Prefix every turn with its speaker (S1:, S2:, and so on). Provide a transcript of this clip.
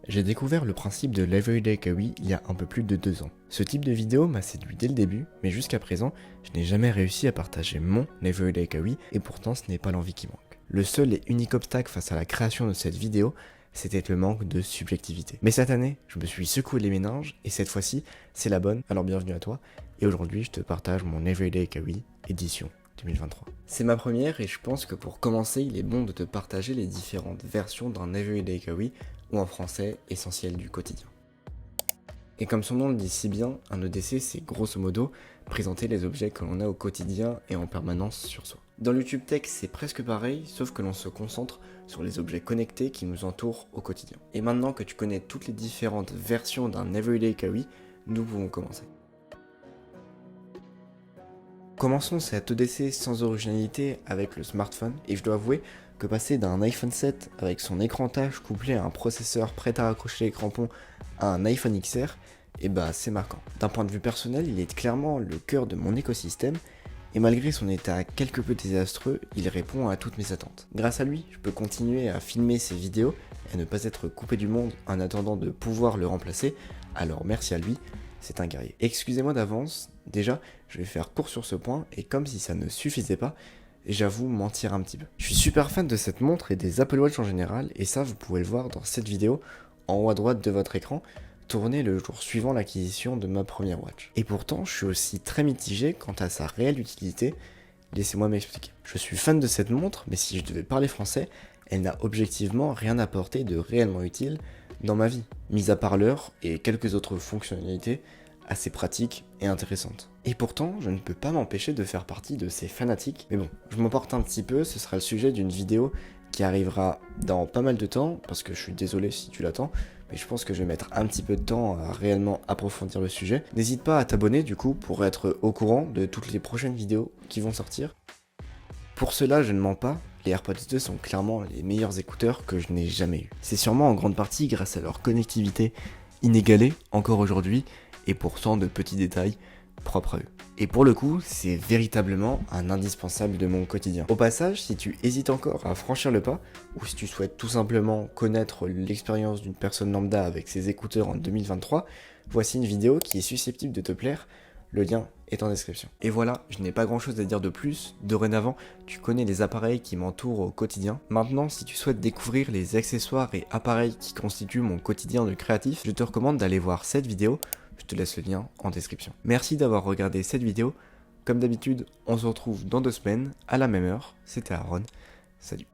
S1: J'ai découvert le principe de l'Everyday Kawi il y a un peu plus de 2 ans. Ce type de vidéo m'a séduit dès le début, mais jusqu'à présent, je n'ai jamais réussi à partager mon Everyday Kawi et pourtant ce n'est pas l'envie qui manque. Le seul et unique obstacle face à la création de cette vidéo, c'était le manque de subjectivité. Mais cette année, je me suis secoué les méninges et cette fois-ci, c'est la bonne, alors bienvenue à toi. Et aujourd'hui, je te partage mon Everyday Kawi édition 2023. C'est ma première et je pense que pour commencer, il est bon de te partager les différentes versions d'un Everyday Kawi ou en français, essentiel du quotidien. Et comme son nom le dit si bien, un EDC c'est grosso modo présenter les objets que l'on a au quotidien et en permanence sur soi. Dans le YouTube Tech c'est presque pareil, sauf que l'on se concentre sur les objets connectés qui nous entourent au quotidien. Et maintenant que tu connais toutes les différentes versions d'un Everyday Kawi, nous pouvons commencer. Commençons cet EDC sans originalité avec le smartphone, et je dois avouer que passer d'un iPhone 7 avec son écran touch couplé à un processeur prêt à raccrocher les crampons à un iPhone XR, c'est marquant. D'un point de vue personnel, il est clairement le cœur de mon écosystème, et malgré son état quelque peu désastreux, il répond à toutes mes attentes. Grâce à lui, je peux continuer à filmer ces vidéos et ne pas être coupé du monde en attendant de pouvoir le remplacer, alors merci à lui, c'est un guerrier. Excusez-moi d'avance, déjà, je vais faire court sur ce point, et comme si ça ne suffisait pas, j'avoue mentir un petit peu. Je suis super fan de cette montre et des Apple Watch en général, et ça vous pouvez le voir dans cette vidéo, en haut à droite de votre écran, tournée le jour suivant l'acquisition de ma première watch. Et pourtant, je suis aussi très mitigé quant à sa réelle utilité, laissez-moi m'expliquer. Je suis fan de cette montre, mais si je devais parler français, elle n'a objectivement rien apporté de réellement utile dans ma vie, mis à part l'heure et quelques autres fonctionnalités assez pratiques et intéressantes. Et pourtant, je ne peux pas m'empêcher de faire partie de ces fanatiques. Mais bon, je m'emporte un petit peu, ce sera le sujet d'une vidéo qui arrivera dans pas mal de temps, parce que je suis désolé si tu l'attends, mais je pense que je vais mettre un petit peu de temps à réellement approfondir le sujet. N'hésite pas à t'abonner du coup pour être au courant de toutes les prochaines vidéos qui vont sortir. Pour cela, je ne mens pas, les AirPods 2 sont clairement les meilleurs écouteurs que je n'ai jamais eu. C'est sûrement en grande partie grâce à leur connectivité inégalée encore aujourd'hui, et pour tant de petits détails propres à eux. Et pour le coup, c'est véritablement un indispensable de mon quotidien. Au passage, si tu hésites encore à franchir le pas, ou si tu souhaites tout simplement connaître l'expérience d'une personne lambda avec ses écouteurs en 2023, voici une vidéo qui est susceptible de te plaire, le lien est en description. Et voilà, je n'ai pas grand chose à dire de plus, dorénavant, tu connais les appareils qui m'entourent au quotidien. Maintenant, si tu souhaites découvrir les accessoires et appareils qui constituent mon quotidien de créatif, je te recommande d'aller voir cette vidéo. Je te laisse le lien en description. Merci d'avoir regardé cette vidéo. Comme d'habitude, on se retrouve dans 2 semaines, à la même heure. C'était Aaron. Salut.